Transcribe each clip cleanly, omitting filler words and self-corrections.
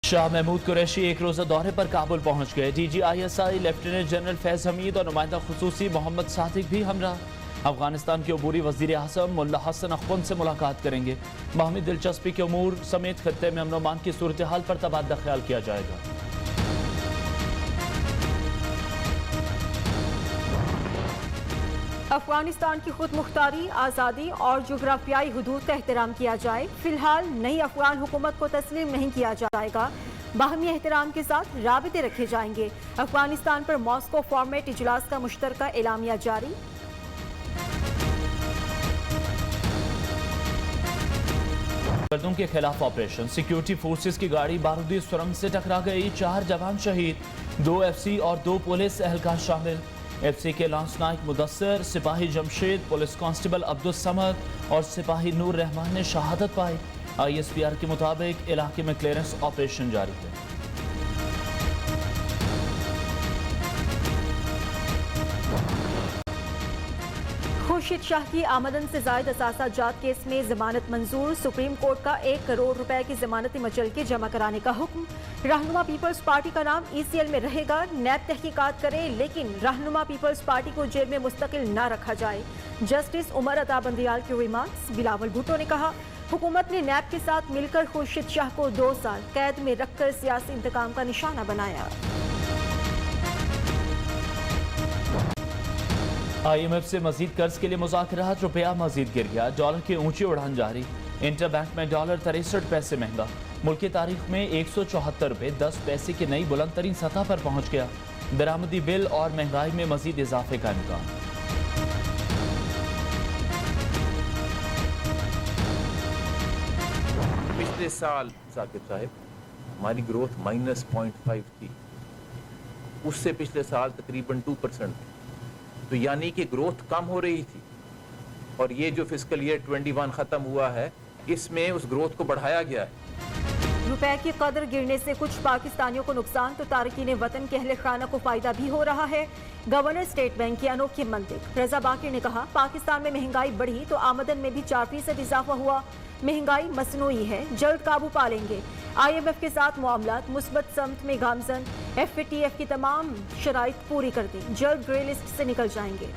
शाह महमूद कुरैशी एक रोज़ा दौरे पर काबुल पहुंच गए। DGISI लेफ्टिनेंट जनरल फैज़ हमीद और नुमाइंदा खुसूसी मोहम्मद सादिक भी हमरा। अफगानिस्तान के अबूरी वज़ीर आज़म मुल्ला हसन अख्वंद से मुलाकात करेंगे। बाहमी दिलचस्पी के उमूर समेत खत्ते में अमन अमान की सूरत हाल पर तबादला ख्याल किया जाएगा। अफगानिस्तान की खुद मुख्तारी, आज़ादी और जोग्राफियाई हुदूद का एहतराम किया जाए। फिलहाल नई अफगान हुकूमत को तस्लीम नहीं किया जाएगा। बाहमी एहतराम के साथ राबिते रखे जाएंगे। अफगानिस्तान पर मॉस्को फॉर्मेट इजलास का मुश्तरका एलामिया जारी। गर्दों के खिलाफ ऑपरेशन। सिक्योरिटी फोर्सेस की गाड़ी बारूदी सुरंग से टकरा गई। 4 जवान शहीद, 2 FC और 2 पुलिस एहलकार शामिल। FC के लांस नायक मुदस्सर, सिपाही जमशेद, पुलिस कांस्टेबल अब्दुल समद और सिपाही नूर रहमान ने शहादत पाई। ISPR के मुताबिक इलाके में क्लियरेंस ऑपरेशन जारी है। खुर्शीद शाह की आमदन से जायद असासा जात केस में जमानत मंजूर। सुप्रीम कोर्ट का 1 करोड़ रुपए की जमानती मचलके जमा कराने का हुक्म। रहनुमा पीपल्स पार्टी का नाम ECL में रहेगा। नैब तहकीकात करे, लेकिन रहनुमा पीपल्स पार्टी को जेल में मुस्तकिल न रखा जाए। जस्टिस उमर अता बंदियाल के रिमार्क्स। बिलावल भुट्टो ने कहा, हुकूमत ने नैब के साथ मिलकर खुर्शीद शाह को 2 साल कैद में रखकर सियासी इंतकाम का निशाना बनाया। IMF से मजीद कर्ज के लिए मुज़ाकरात। रुपया मजीद गिर गया। डॉलर की ऊंची उड़ान जारी। इंटर बैंक में डॉलर 63 पैसे महंगा। मुल्क की तारीख में 174 रुपये 10 पैसे की नई बुलंद तरीन सतह पर पहुंच गया। दरामदी बिल और महंगाई में मजीद इजाफे का इम्कान। पिछले साल साकिब साहब हमारी ग्रोथ -0.5 थी। उससे पिछले साल तकरीबन 2% थी। तो यानी कि ग्रोथ कम हो रही थी, और ये जो फिस्कल ईयर 21 खत्म हुआ है, इसमें उस ग्रोथ को बढ़ाया गया है। रुपए की कदर गिरने से कुछ पाकिस्तानियों को नुकसान तो तारकीन वतन के अहले खाना को फायदा भी हो रहा है। गवर्नर स्टेट बैंक की अनोखी मंतिक। रजा बाकी ने कहा, पाकिस्तान में महंगाई बढ़ी तो आमदन में भी 4% इजाफा हुआ। महंगाई मसनूई है, जल्द काबू पा लेंगे। IMF के साथ मामलात मुस्बत समत में गामजन। FATF की तमाम शराइत पूरी कर दी, जल्द ग्रे लिस्ट से निकल जाएंगे।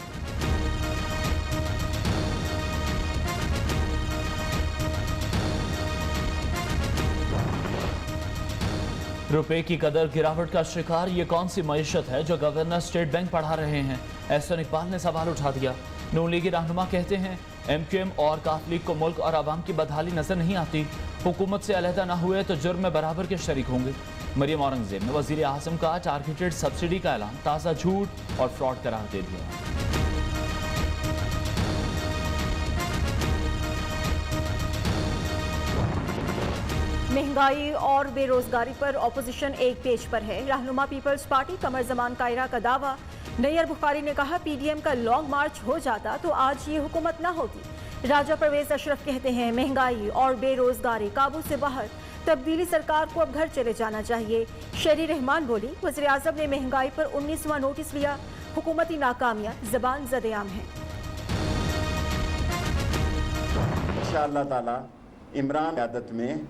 रुपए की कदर गिरावट का शिकार ये कौन सी मईशत है जो गवर्नर स्टेट बैंक पढ़ा रहे हैं? एहसन इकबाल ने सवाल उठा दिया। नून लीगी रहनुमा कहते हैं, MQM और काफ लीग को मुल्क और आवाम की बदहाली नजर नहीं आती। हुकूमत से अलहदा न हुए तो जुर्म में बराबर के शरीक होंगे। मरियम औरंगजेब ने वजीर आज़म का टारगेटेड सब्सिडी का ऐलान ताज़ा झूठ और फ्रॉड करार दे दिया। महंगाई और बेरोजगारी पर ऑपोजिशन एक पेज पर है। रहनुमा पीपल्स पार्टी कमर जमान कायरा का दावा। नैयर बुखारी ने कहा, PDM का लॉन्ग मार्च हो जाता तो आज ये हुकूमत ना होती। राजा परवेज अशरफ कहते हैं, महंगाई और बेरोजगारी काबू से बाहर, तब्दीली सरकार को अब घर चले जाना चाहिए। शेरी रहमान बोली, वज़ीर आज़म ने महंगाई पर 19वां नोटिस लिया। हुकूमती नाकामियां ज़बान ज़द-ए-आम है। इंशाअल्लाह ताला इमरान की आदत में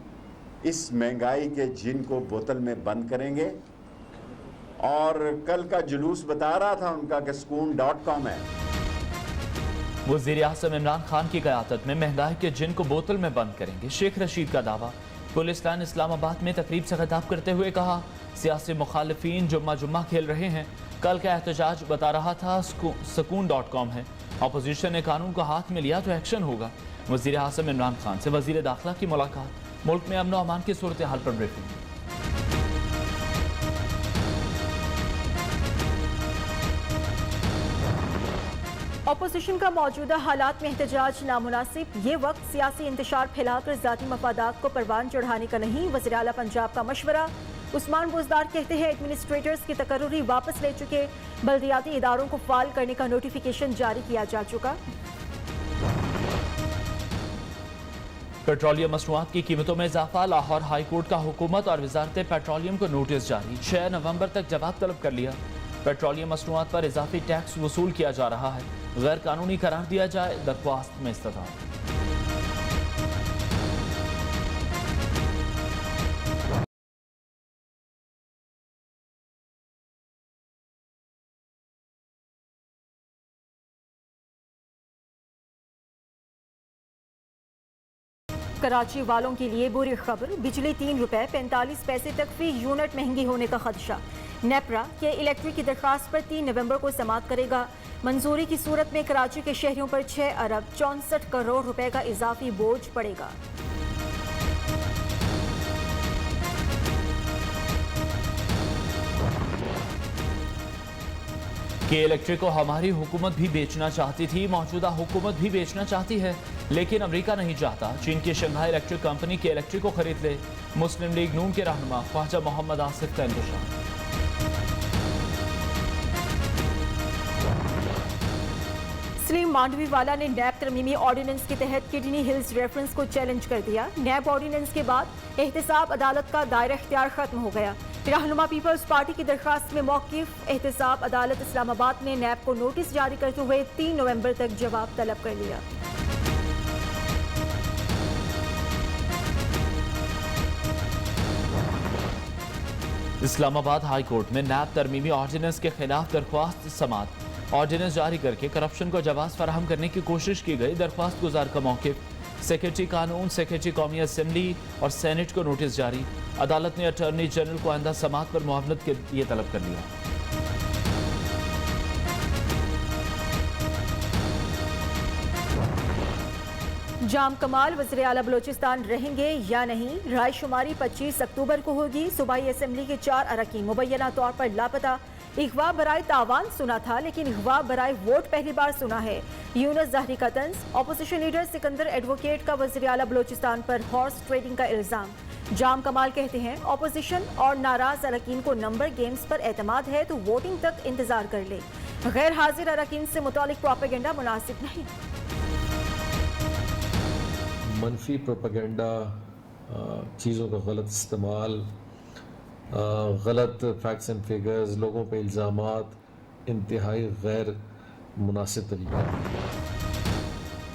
इस महंगाई के जिन को बोतल में बंद करेंगे। और कल का जुलूस बता रहा था उनका कि sukoon.com है। वज़ीर आज़म इमरान खान की क़यादत में महंगाई के जिन को बोतल में बंद करेंगे। शेख रशीद का दावा। पुलिस लाइन इस्लामाबाद में तकरीब से खिताब करते हुए कहा, सियासी मुखालिफिन जुम्मा खेल रहे हैं। कल का एहतजाज बता रहा था sukoon.com है। अपोजिशन ने कानून को हाथ में लिया तो एक्शन होगा। वज़ीर आज़म इमरान खान से वज़ीर दाखिला की मुलाकात। मुल्क में अमन अमान की सूरत हाल पर ब्रीफिंग। अपोजिशन का मौजूदा हालात में एहतजाज नामुनासिब। ये वक्त सियासी इंतशार फैलाकर ज़ाती मफादात को परवान चढ़ाने का नहीं। वज़ीर आला पंजाब का मशवरा। उस्मान बुज़दार कहते हैं, एडमिनिस्ट्रेटर्स की तकर्रुरी वापस ले चुके। बल्दियाती इदारों को फाल करने का नोटिफिकेशन जारी किया जा चुका। पेट्रोलियम मसनूआत की कीमतों में इजाफा। लाहौर हाई कोर्ट का हुकूमत और वजारत पेट्रोलियम को नोटिस जारी। 6 नवंबर तक जवाब तलब कर लिया। पेट्रोलियम मसनूआत पर इजाफी टैक्स वसूल किया जा रहा है। गैर कानूनी करार दिया जाए, दरख्वास्त में इस्तदा। कराची वालों के लिए बुरी खबर, बिजली 3 रुपए 45 पैसे तक फी यूनिट महंगी होने का खदशा। नेपरा के इलेक्ट्रिक की दरख्वास्त पर 3 नवंबर को समाअत करेगा। मंजूरी की सूरत में कराची के शहरियों पर 6 अरब 64 करोड़ रुपए का इजाफी बोझ पड़ेगा। के इलेक्ट्रिक को हमारी हुकूमत भी बेचना चाहती थी, मौजूदा हुकूमत भी बेचना चाहती है, लेकिन अमेरिका नहीं चाहता चीन की शंघाई इलेक्ट्रिक कंपनी के इलेक्ट्रिक को खरीद ले। मुस्लिम लीग नून के रहनुमा ख्वाजा मोहम्मद आसिफ का इंतशार। सलीम मांडवीवाला ने नैब तरमीमी ऑर्डिनेंस के तहत किडनी हिल्स रेफरेंस को चैलेंज कर दिया। नैब ऑर्डिनेंस के बाद एहतसाब अदालत का दायरा इख्तियार खत्म हो गया। रहनुमा पीपल्स पार्टी की दरख्वास्त में मौकिफ, एहतसाब अदालत इस्लामाबाद ने नैब को नोटिस जारी करते हुए 3 नवंबर तक जवाब तलब कर लिया। इस्लामाबाद हाई कोर्ट में नैब तरमीमी ऑर्डिनेंस के खिलाफ दरख्वास्त समाअत। ऑर्डिनेंस जारी करके करप्शन को जवाब फराहम करने की कोशिश की गई। दरख्वास्त गुजार का मौकिफ, सेक्रेटरी कानून, सेक्रेटरी कौमी असम्बली और सेनेट को नोटिस जारी। अदालत ने अटॉर्नी जनरल को आइंदा समाअत पर मुआवनत के लिए तलब कर लिया। जाम कमाल वज़ीर आला बलोचिस्तान रहेंगे या नहीं, रायशुमारी 25 अक्टूबर को होगी। सूबाई असम्बली के 4 अरकान मुबैना तौर पर लापता। इगवा बराए तावान सुना था, लेकिन इगवा बराए वोट पहली बार सुना है। यूनुस ज़हरी का तंज, ऑपोजिशन लीडर सिकंदर एडवोकेट का वज़ीर आला बलोचिस्तान पर हॉर्स ट्रेडिंग का इल्ज़ाम। जाम कमाल कहते हैं ऑपोजिशन और नाराज अरकान को नंबर गेम्स पर एतमाद है तो वोटिंग तक इंतजार कर ले। गैर हाजिर अरकान से मुतालिक प्रोपेगेंडा मुनासिब नहीं। मनफी प्रोपेगेंडा, चीज़ों का गलत इस्तेमाल, गलत फैक्ट्स एंड फिगर्स, लोगों पे इल्ज़ामात इंतहाई गैर मुनासिब तरीका।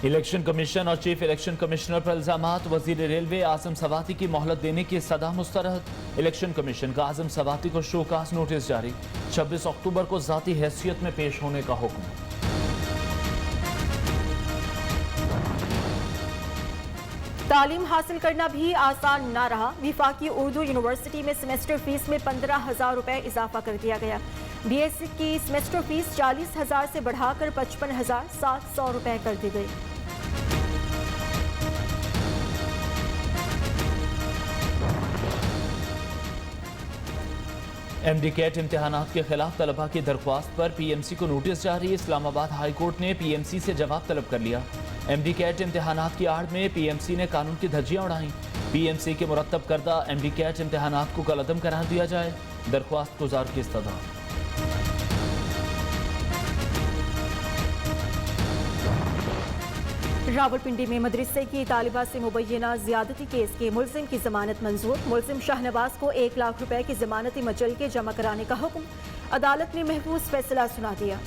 इलेक्शन कमीशन और चीफ इलेक्शन कमिश्नर पर इल्जामात। वजीर रेलवे आजम सवाती की मोहलत देने की सदा मुस्तरद। इलेक्शन कमीशन का आजम सवाती को शोकास नोटिस जारी। 26 अक्टूबर को जाती हैसियत में पेश होने का हुक्म। तालीम हासिल करना भी आसान ना रहा। विफाकी उर्दू यूनिवर्सिटी में सेमेस्टर फीस में 15,000 रुपए इजाफा कर दिया गया। बीएससी की सेमेस्टर फीस 40,000 से बढ़ाकर 55,700 रुपए कर दी गई। एमडीकेट इम्तिहानात के खिलाफ तलबा की दरख्वास्त पर पीएमसी को नोटिस जारी। इस्लामाबाद हाई कोर्ट ने पीएमसी से जवाब तलब कर लिया। एमडीकेट इम्तिहानात की आड़ में पीएमसी ने कानून की धज्जियां उड़ाई। पीएमसी के मुरतब करदा एमडीकेट इम्तिहानात को कलअदम करार दिया जाए। दरख्वास्त गुजार की इस्तदा। रावलपिंडी में मदरसे की तालिबा से मुबैना ज्यादती केस के मुलजिम की जमानत मंजूर। मुलजिम शाहनवाज को 1 लाख रुपए की जमानती मचल के जमा कराने का हुक्म। अदालत ने महफूज फैसला सुना दिया।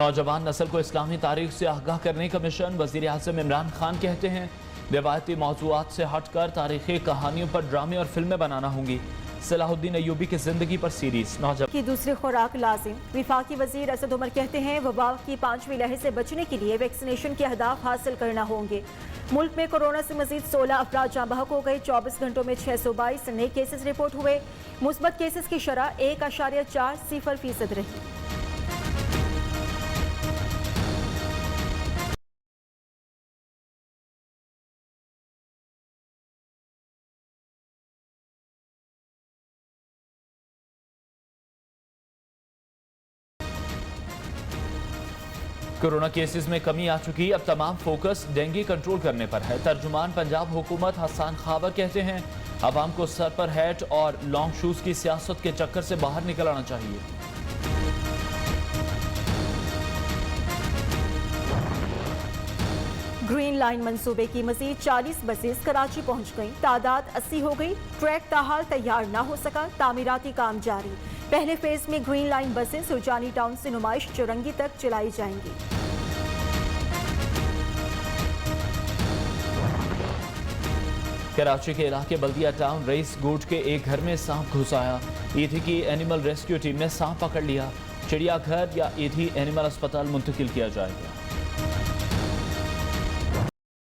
नौजवान नस्ल को इस्लामी तारीख से आगाह करने का मिशन। वजीर आज़म इमरान खान कहते हैं रिवायती मौज़ूआत से हटकर तारीखी कहानियों पर ड्रामे और फिल्में बनाना होंगी। सलाहुद्दीन अयूबी की जिंदगी पर सीरीज। नौजवान की दूसरी खुराक लाजिम। विफाकी वजीर असद उमर कहते हैं वबा की 5वीं लहर से बचने के लिए वैक्सीनेशन के अहदाफ हासिल करना होंगे। मुल्क में कोरोना से मजीद 16 अफराद जाँ बहक हो गए। 24 घंटों में 622 नए केसेस रिपोर्ट हुए। मुस्बत केसेस की शरह 1.40% रही। कोरोना केसेस में कमी आ चुकी। अब तमाम फोकस डेंगू कंट्रोल करने पर है। तर्जुमान पंजाब हुकूमत हसन खावर कहते हैं अवाम को सर पर हैट और लॉन्ग शूज की सियासत के चक्कर से बाहर निकल आना चाहिए। ग्रीन लाइन मंसूबे की मजीद 40 बसेस कराची पहुंच गईं। तादाद 80 हो गई। ट्रैक ताहाल तैयार ना हो सका। तामीराती काम जारी। पहले फेज में ग्रीन लाइन बसें सुरजानी टाउन से नुमाइश चुरंगी तक चलाई जाएंगी। कराची के इलाके बल्दिया टाउन रईस गोट के एक घर में सांप घुस आया। ईथी की एनिमल रेस्क्यू टीम ने सांप पकड़ लिया। चिड़ियाघर या ईथी एनिमल अस्पताल मुंतकिल किया जाएगा।